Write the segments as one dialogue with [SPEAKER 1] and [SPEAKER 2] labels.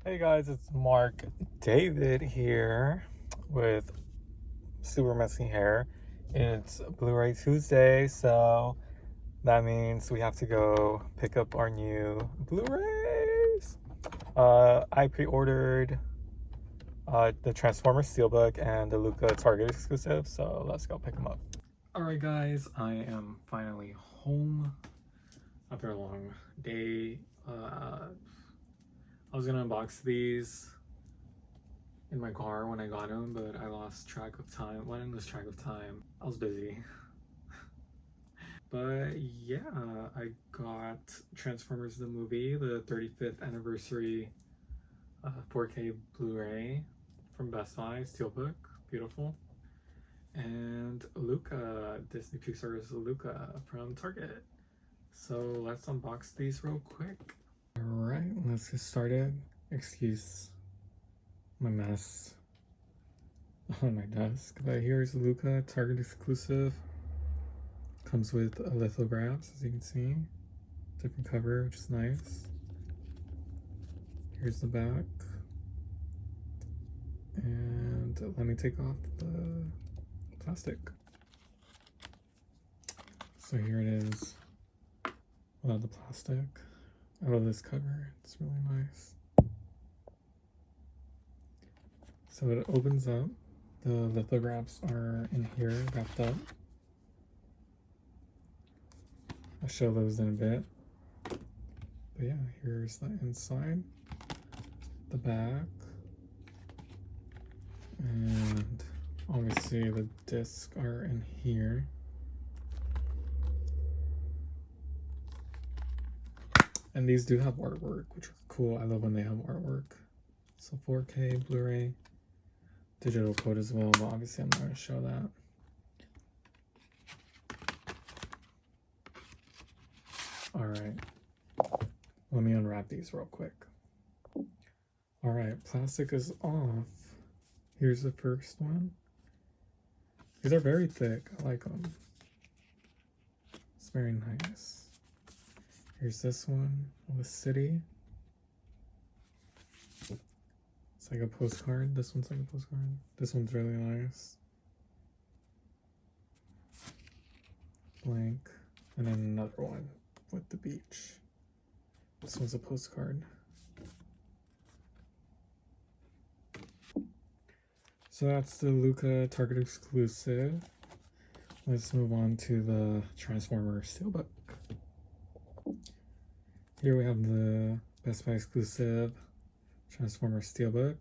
[SPEAKER 1] Hey guys, it's Mark David here with super messy hair. It's Blu-ray Tuesday, so that means we have to go pick up our new Blu-rays. I pre-ordered the Transformers Steelbook and the Luca Target exclusive, so let's go pick them up. Alright guys, I am finally home after a long day. I was gonna unbox these in my car when I got them, but I lost track of time. Well, I didn't lose track of time. I was busy. But yeah, I got Transformers the movie, the 35th anniversary 4K Blu-ray from Best Buy, Steelbook, beautiful. And Luca, Disney Pixar's Luca from Target. So let's unbox these real quick. Alright, let's get started. Excuse my mess on my desk, but here's Luca Target exclusive. Comes with lithographs, as you can see. Different cover, which is nice. Here's the back. And let me take off the plastic. So here it is without the plastic. I love this cover, it's really nice. So it opens up. The lithographs are in here, wrapped up. I'll show those in a bit. But yeah, here's the inside, the back, and obviously the discs are in here. And these do have artwork, which are cool. I love when they have artwork. So 4K, Blu-ray, digital code as well, but obviously I'm not going to show that. Alright, let me unwrap these real quick. Alright, plastic is off. Here's the first one. These are very thick, I like them. It's very nice. Here's this one, the city. It's like a postcard. This one's like a postcard. This one's really nice. Blank. And then another one with the beach. This one's a postcard. So that's the Luca Target exclusive. Let's move on to the Transformer Steelbook. Here we have the Best Buy exclusive Transformer Steelbook.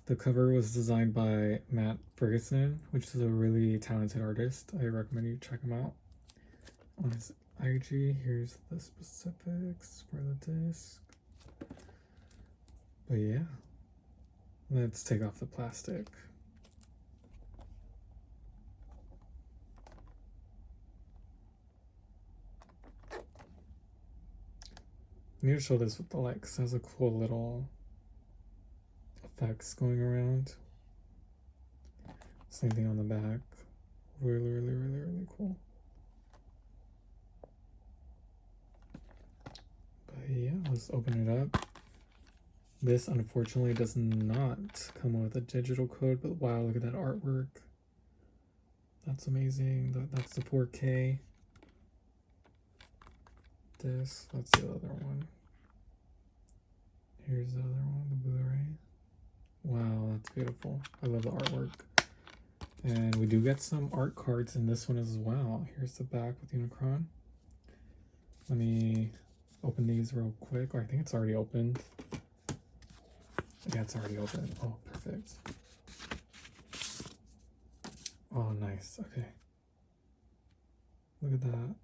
[SPEAKER 1] The cover was designed by Matt Ferguson, which is a really talented artist. I recommend you check him out. On his IG, here's the specifics for the disc. But yeah, let's take off the plastic. I need to show this with the light because it has a cool little effects going around. Same thing on the back. Really cool. But yeah, let's open it up. This unfortunately does not come with a digital code, but wow, look at that artwork. That's amazing. That's the 4K disc. That's the other one. Here's the other one, the Blu-ray. Wow, that's beautiful. I love the artwork. And we do get some art cards in this one as well. Here's the back with Unicron. Let me open these real quick. Or I think it's already opened. Yeah, it's already open. Oh, perfect. Oh, nice. Okay. Look at that.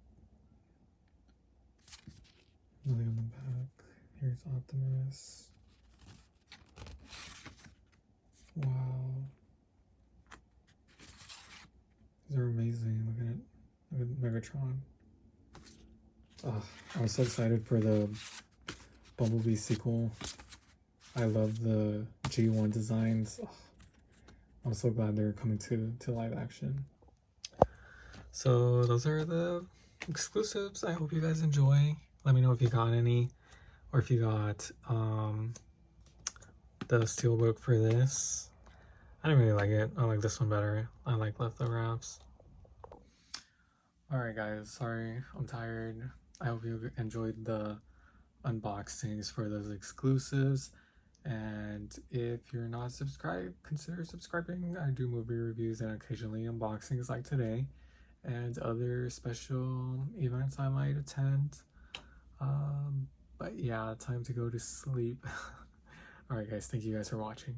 [SPEAKER 1] Nothing on the back. Here's Optimus. Wow. These are amazing. Look at it. Look at Megatron. Oh, I was so excited for the Bumblebee sequel. I love the G1 designs. Oh, I'm so glad they're coming to live action. So those are the exclusives. I hope you guys enjoy. Let me know if you got any, or if you got the Steelbook for this. I didn't really like it. I like this one better. I like leftover wraps. Alright guys, sorry, I'm tired. I hope you enjoyed the unboxings for those exclusives. And if you're not subscribed, consider subscribing. I do movie reviews and occasionally unboxings like today, and other special events I might attend. But yeah, time to go to sleep. Alright guys, thank you guys for watching.